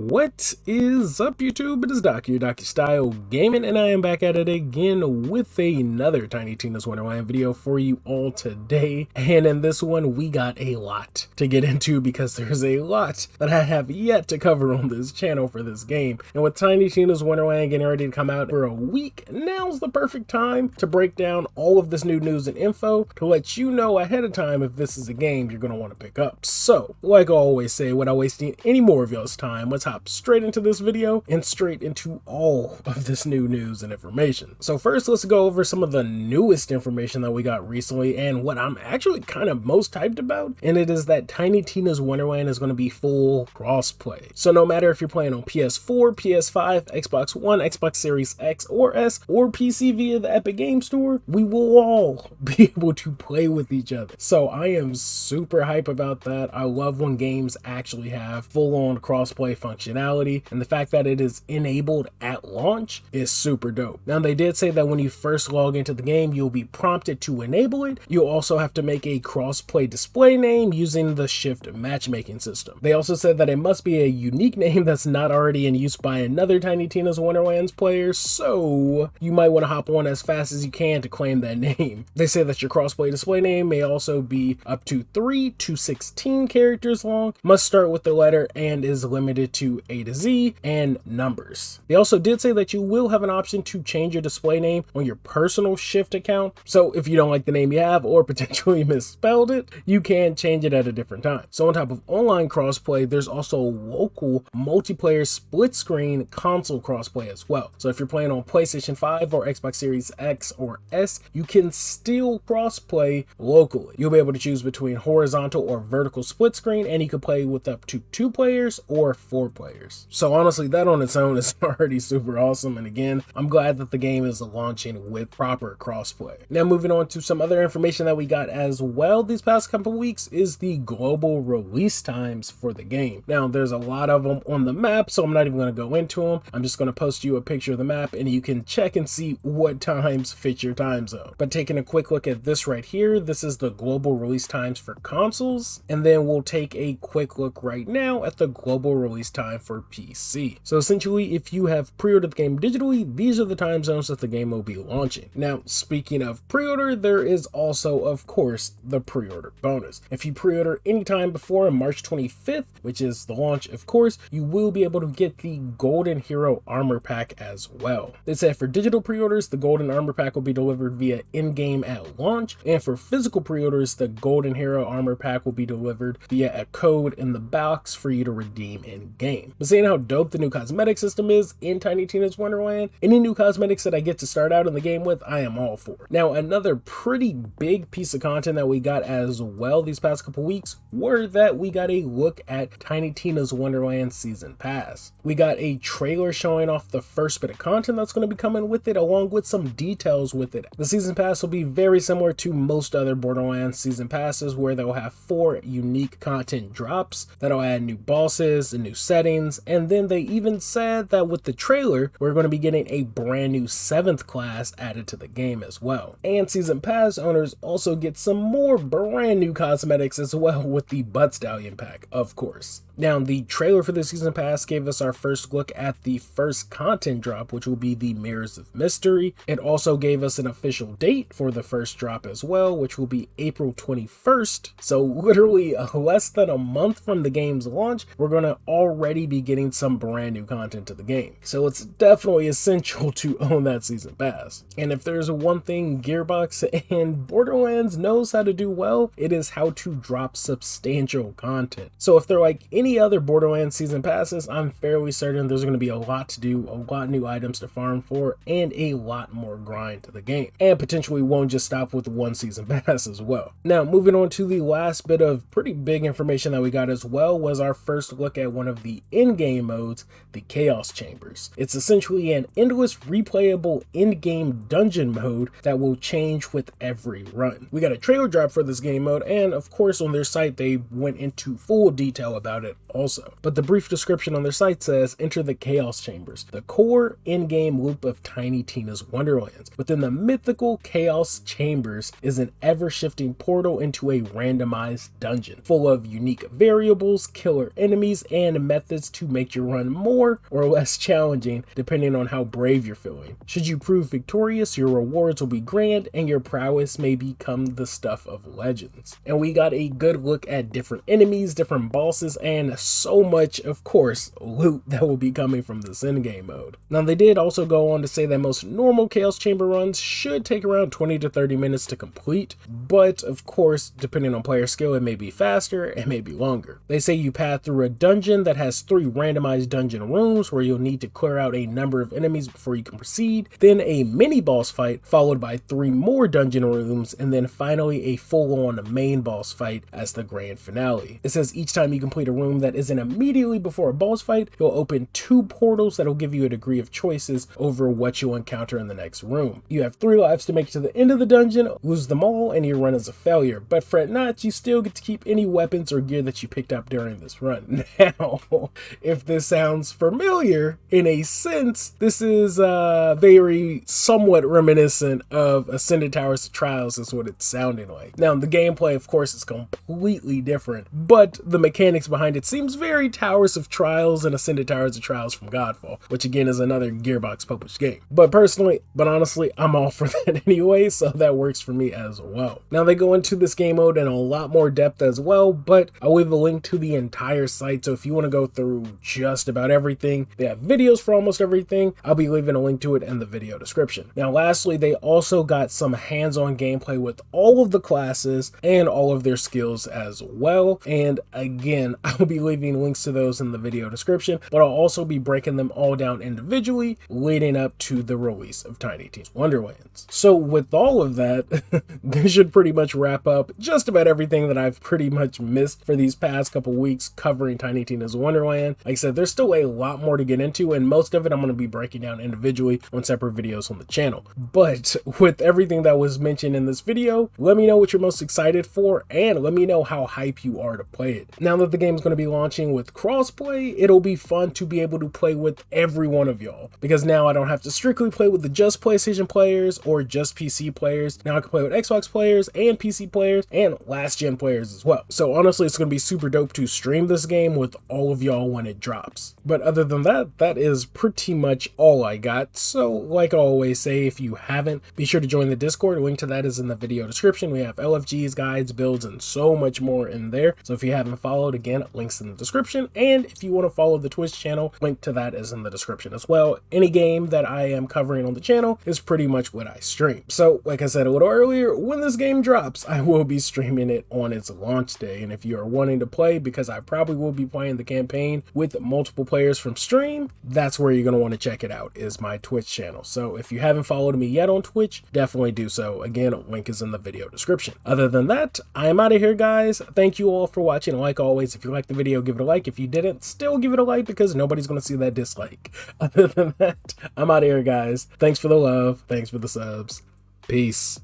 What is up, YouTube? It is Doc here, Doc Style Gaming, and I am back at it again with another Tiny Tina's Wonderland video for you all today. And in this one, we got a lot to get into because there's a lot that I have yet to cover on this channel for this game. And with Tiny Tina's Wonderland getting ready to come out for a week, now's the perfect time to break down all of this new news and info to let you know ahead of time if this is a game you're going to want to pick up. So, like I always say, without wasting any more of y'all's time, let's hop straight into this video and straight into all of this new news and information. So first, let's go over some of the newest information that we got recently and what I'm actually kind of most hyped about, and it is that Tiny Tina's Wonderland is going to be full crossplay. So no matter if you're playing on PS4, PS5, Xbox One, Xbox Series X or S, or PC via the Epic Game Store, we will all be able to play with each other. So I am super hype about that. I love when games actually have full-on crossplay functionality, and the fact that it is enabled at launch is super dope. Now, they did say that when you first log into the game, you'll be prompted to enable it. You'll also have to make a crossplay display name using the Shift matchmaking system. They also said that it must be a unique name that's not already in use by another Tiny Tina's Wonderlands player, so you might want to hop on as fast as you can to claim that name. They say that your crossplay display name may also be up to 3 to 16 characters long, must start with the letter, and is limited to A to Z and numbers. They also did say that you will have an option to change your display name on your personal Shift account. So if you don't like the name you have or potentially misspelled it, you can change it at a different time. So on top of online crossplay, there's also local multiplayer split screen console crossplay as well. So if you're playing on PlayStation 5 or Xbox Series X or S, you can still crossplay locally. You'll be able to choose between horizontal or vertical split screen, and you can play with up to 2 players or 4 players. So honestly, that on its own is already super awesome. And again, I'm glad that the game is launching with proper crossplay. Now, moving on to some other information that we got as well these past couple weeks is the global release times for the game. Now, there's a lot of them on the map, so I'm not even going to go into them. I'm just going to post you a picture of the map and you can check and see what times fit your time zone. But taking a quick look at this right here, this is the global release times for consoles, and then we'll take a quick look right now at the global release time for PC. So essentially, if you have pre-ordered the game digitally, these are the time zones that the game will be launching. Now, speaking of pre-order, there is also, of course, the pre-order bonus. If you pre-order anytime before March 25th, which is the launch, of course, you will be able to get the Golden Hero Armor Pack as well. They said for digital pre-orders, the Golden Armor Pack will be delivered via in-game at launch, and for physical pre-orders, the Golden Hero Armor Pack will be delivered via a code in the box for you to redeem in-game. But seeing how dope the new cosmetic system is in Tiny Tina's Wonderland, any new cosmetics that I get to start out in the game with, I am all for. Now, another pretty big piece of content that we got as well these past couple weeks were that we got a look at Tiny Tina's Wonderland Season Pass. We got a trailer showing off the first bit of content that's going to be coming with it, along with some details with it. The Season Pass will be very similar to most other Borderlands Season Passes, where they'll have 4 unique content drops that'll add new bosses and new settings, and then they even said that with the trailer, we're going to be getting a brand new 7th class added to the game as well. And Season Pass owners also get some more brand new cosmetics as well with the Butt Stallion pack, of course. Now, the trailer for the Season Pass gave us our first look at the first content drop, which will be the Mirrors of Mystery. It also gave us an official date for the first drop as well, which will be April 21st. So literally less than a month from the game's launch, we're going to already be getting some brand new content to the game. So it's definitely essential to own that Season Pass. And if there's one thing Gearbox and Borderlands knows how to do well, it is how to drop substantial content. So if they're like any other Borderlands Season Passes, I'm fairly certain there's going to be a lot to do, a lot of new items to farm for, and a lot more grind to the game. And potentially won't just stop with one Season Pass as well. Now, moving on to the last bit of pretty big information that we got as well was our first look at one of the in-game modes, the Chaos Chambers. It's essentially an endless replayable in-game dungeon mode that will change with every run. We got a trailer drop for this game mode, and of course on their site they went into full detail about it it also. But the brief description on their site says, enter the Chaos Chambers, the core in-game loop of Tiny Tina's Wonderlands. Within the mythical Chaos Chambers is an ever-shifting portal into a randomized dungeon, full of unique variables, killer enemies, and methods to make your run more or less challenging, depending on how brave you're feeling. Should you prove victorious, your rewards will be grand, and your prowess may become the stuff of legends. And we got a good look at different enemies, different bosses, and so much, of course, loot that will be coming from this endgame mode. Now, they did also go on to say that most normal Chaos Chamber runs should take around 20 to 30 minutes to complete, but of course, depending on player skill, it may be faster, it may be longer. They say you pass through a dungeon that has 3 randomized dungeon rooms where you'll need to clear out a number of enemies before you can proceed, then a mini boss fight followed by 3 more dungeon rooms, and then finally a full-on main boss fight as the grand finale. It says each time you complete a room that isn't immediately before a boss fight, you'll open 2 portals that'll give you a degree of choices over what you'll encounter in the next room. You have 3 lives to make it to the end of the dungeon, lose them all, and your run is a failure. But fret not, you still get to keep any weapons or gear that you picked up during this run. Now, if this sounds familiar, in a sense, this is very somewhat reminiscent of Ascended Towers of Trials is what it's sounding like. Now, the gameplay, of course, is completely different, but the mechanics behind it seems very Towers of Trials and Ascended Towers of Trials from Godfall, which again is another Gearbox published game. But honestly, I'm all for that anyway, so that works for me as well. Now, they go into this game mode in a lot more depth as well, but I'll leave a link to the entire site, so if you want to go through just about everything, they have videos for almost everything, I'll be leaving a link to it in the video description. Now, lastly, they also got some hands-on gameplay with all of the classes and all of their skills as well, and again, I'll be leaving links to those in the video description, but I'll also be breaking them all down individually leading up to the release of Tiny Tina Wonderlands. So with all of that, this should pretty much wrap up just about everything that I've pretty much missed for these past couple weeks covering Tiny Tina's Wonderland. Like I said, there's still a lot more to get into, and most of it I'm going to be breaking down individually on separate videos on the channel. But with everything that was mentioned in this video, let me know what you're most excited for, and let me know how hype you are to play it. Now that the game's going to be launching with crossplay, it'll be fun to be able to play with every one of y'all, because now I don't have to strictly play with the just PlayStation players or just PC players. Now I can play with Xbox players and PC players and last gen players as well. So honestly, it's going to be super dope to stream this game with all of y'all when it drops. But other than that, that is pretty much all I got. So like I always say, if you haven't, be sure to join the Discord. A link to that is in the video description. We have LFGs, guides, builds, and so much more in there. So if you haven't followed, again, links in the description. And if you want to follow the Twitch channel, link to that is in the description as well. Any game that I am covering on the channel is pretty much what I stream. So like I said a little earlier, when this game drops, I will be streaming it on its launch day. And if you are wanting to play, because I probably will be playing the campaign with multiple players from stream, that's where you're going to want to check it out, is my Twitch channel. So if you haven't followed me yet on Twitch, definitely do so. Again, link is in the video description. Other than that, I am out of here, guys. Thank you all for watching. Like always, if you liked the video, give it a like. If you didn't, still give it a like, because nobody's going to see that dislike. Other than that, I'm out of here, guys. Thanks for the love. Thanks for the subs. Peace.